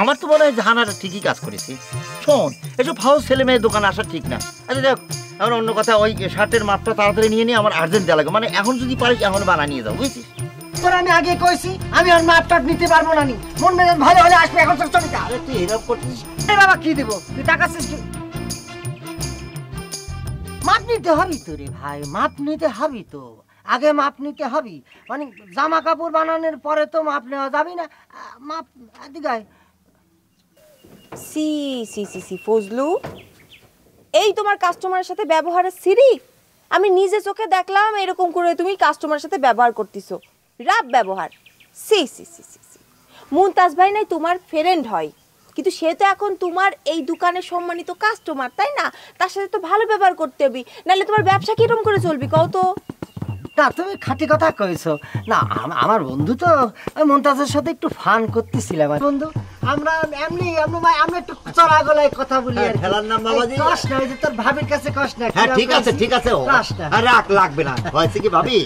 আমার তো মনে হয় জাহানারা ঠিকই কাজ করেছে। শোন, এসব ফাউল ছেলে মেয়ের দোকানে আসা ঠিক না। আচ্ছা দেখ, আমার অন্য কথা, ওই শার্টের মাপটা তাড়াতাড়ি নিয়ে নিয়ে আমার আর্জেন্ট দেওয়া লাগে, মানে এখন যদি পারিস এখন বানা নিয়ে যাও, বুঝছিস? তোর আমি আগে কইছি আমি আর মাপটা নিতে পারবো না। নি মন মেজাজ ভালো হলে আসবে, এখন চল চল। আরে তুই এরকম করছিস? এই বাবা কি দিব, তুই টাকা শেষ কি? মাপ নিতে হবি তো রে ভাই, মাপ নিতে হবি তো। আগে মাপ নিতে হবি, মানে জামা কাপড় বানানোর পরে তো মাপ নেওয়া যাবে না। মাপ দিগায় সি সি সি সি ফজলু, এই তোমার কাস্টমারের সাথে ব্যবহারের সিরি আমি নিজে চোখে দেখলাম। এরকম করে তুমি কাস্টমারের সাথে ব্যবহার করতেছো, রাব ব্যবহার। সি সি সি সি সি মুমতাজ ভাই নাই তোমার ফ্রেন্ড হয়, কিন্তু সে তো এখন তোমার এই দোকানের সম্মানিত কাস্টমার, তাই না? তার সাথে তো ভালো ব্যবহার করতে হবে, নাহলে তোমার ব্যবসা কিরকম করে চলবে কও তো? না তুমি খাঁটি কথা কইছো। না আমার বন্ধু তো মুমতাজের সাথে একটু ফান করতেছিলাম বন্ধু। আমরা এমনি আমরা একটু চড়া গলায় কথা বলি আর খেলার নাম বাবাজি। কষ্ট না, ওই যে তোর ভাবির কাছে কষ্ট না। হ্যাঁ ঠিক আছে ঠিক আছে, আরে রাখ লাগবে না। হয়েছে কি ভাবি,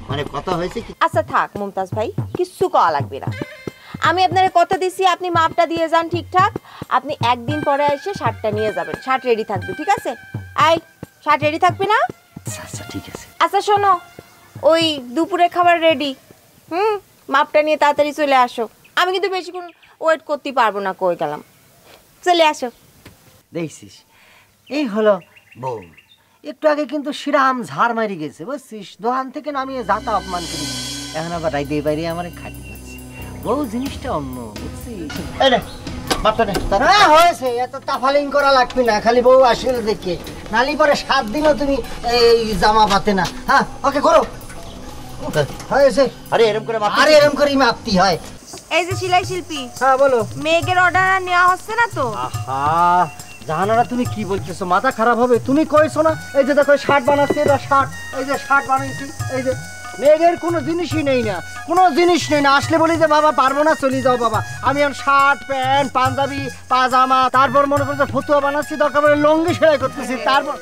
মানে কথা হয়েছে কি? আচ্ছা থাক মুমতাজ ভাই, কিচ্ছু কওয়া লাগবে না। আমি আপনার কথা দিছি, আপনি মাপটা দিয়ে যান ঠিকঠাক। আপনি একদিন পরে এসে শার্টটা নিয়ে যাবেন, শার্ট রেডি থাকবে, ঠিক আছে? আই শার্ট রেডি থাকবে না? আচ্ছা ঠিক আছে। আচ্ছা শোনো, ওই দুপুরে খাবার রেডি। মাপটা নিয়ে তাড়াতাড়ি চলে আসো, আমি কিন্তু বেশিক্ষণ ওয়েট করতে পারবো না। কই গেলাম, চলে আসো। দেখছিস, এই হলো বউ। একটু আগে কিন্তু শিরাম ঝাড় মারি গেছে, বুঝছিস? দোকান থেকে নামিয়ে যাতা অপমান করি, এখন আবার রাইতে বাইরে আমার খাটি পাচ্ছে। বউ জিনিসটা অন্য, বুঝছিস? হয়েছে, এত তাফালিং করা লাগবে না, খালি বউ আসলে দেখে নালি পরে 7 দিনও তুমি এই জামা পাতে না। হ্যাঁ ওকে করো, হয়েছে। আরে এরকম করে আরে এরকম করেই মাপতি হয়। এই যে সেলাই শিল্পী, হ্যাঁ বলো। মেঘের অর্ডার নেওয়া হচ্ছে না তো? আহা জাহানারা, তুমি কি বলতেছো? মাথা খারাপ হবে? তুমি কইছো না এই যে দেখো শার্ট বানাচ্ছি, এটা শার্ট, এই যে শার্ট বানাইছি, এই যে মেঘের কোনো জিনিসই নেই না, কোনো জিনিস নেই না। আসলে বলি যে বাবা পারবো না, চলে যাও বাবা। আমি এখন শার্ট প্যান্ট পাঞ্জাবি পাজামা, তারপর মনে করছো ফতুয়া বানাচ্ছি, দরকার পড়ে লঙ্গি সেলাই করতেছি। তারপর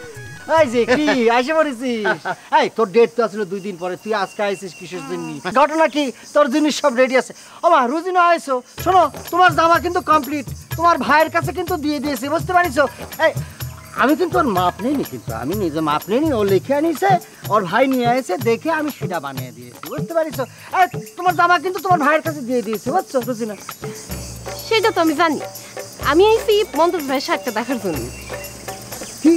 এই যে কি আইসে পড়েছিস? এই তোর ডেট তো আসলে 2 দিন পরে, তুই আজকে আইছিস কিসের জন্য? ঘটনা কি? তোর জিনিস সব রেডি আছে। ও মা রুজিনা আইছো, শোনো তোমার জামা কিন্তু কমপ্লিট, তোমার ভাইয়ের কাছে কিন্তু দিয়ে দিয়েছি, বুঝতে পারিছো? এই আমি কিন্তু ওর মাপ নেইনি, কিন্তু আমি নিজে মাপ নেইনি, ও লিখে আনিছে, ওর ভাই নিয়ে এসে দেখে আমি সেটা বানিয়ে দিয়েছি, বুঝতে পারিছো? এই তোমার জামা কিন্তু তোমার ভাইয়ের কাছে দিয়ে দিয়েছি, বুঝছো রুজিনা? সেটা তো আমি জানি, আমি আইছি মন্তজ ভাইয়ের শার্টটা দেখার জন্য। কি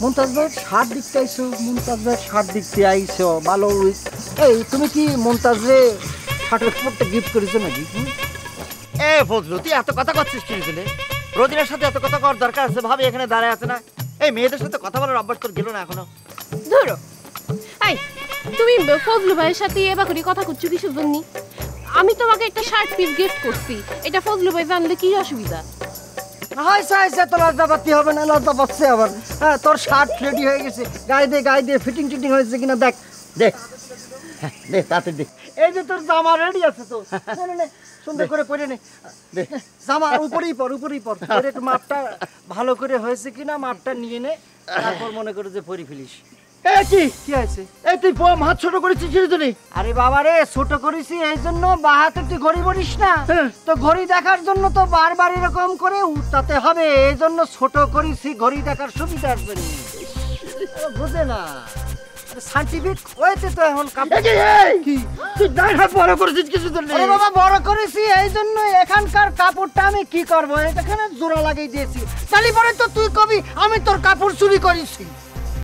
মুমতাজ ভাই শার্ট দেখতে আইছো? মুমতাজ ভাই শার্ট দেখতে আইছো, ভালো। এই তুমি কি মুমতাজ রে শার্টের কাপড়টা গিফট করেছো নাকি? এ ফজলু, তুই এত কথা করছিস কি রে? রোজিনার সাথে এত কথা করার দরকার আছে? ভাবি এখানে দাঁড়ায় আছে না, এই মেয়েদের সাথে কথা বলার অভ্যাস তোর গেল না এখনো? ধরো আই, তুমি ফজলু ভাইয়ের সাথে এবার করে কথা করছো কিসের জন্য? আমি তোমাকে একটা শার্ট পিস গিফট করছি, এটা ফজলু ভাই জানলে কি অসুবিধা? হাইসা হাইসা তো লজ্জা পাতি হবে না? লজ্জা পাচ্ছে আবার? হ্যাঁ তোর শার্ট রেডি হয়ে গেছে, গায়ে দিয়ে ফিটিং টিটিং হয়েছে কিনা দেখ দেখ দে তাতে দে। এই যে তোর জামা রেডি আছে তো, নে সুন্দর করে পরে নে। জামা উপরেই পর একটু মাপটা ভালো করে হয়েছে কিনা মাপটা নিয়ে নে, তারপর মনে করে যে পরে ফেলিস। কি আছে? এই তুই হাত ছোট করেছিস চিরজনী? আরে বাবা রে, ছোট করেছি এই জন্য বাহাতে তুই ঘড়ি বলিস না তো, ঘড়ি দেখার জন্য তো বারবার এরকম করে উঠাতে হবে, এই জন্য ছোট করেছি, ঘড়ি দেখার সুবিধার জন্য। বুঝে না সাইন্টিফিক ওয়েতে তো এখন কি তুই ডাইন হাত বড় করেছিস কিছু জন্য? আরে বাবা বড় করেছি এই জন্য, এখানকার কাপড়টা আমি কি করবো, এখানে জোড়া লাগিয়ে দিয়েছি, তাহলে পরে তো তুই কবি আমি তোর কাপড় চুরি করেছি।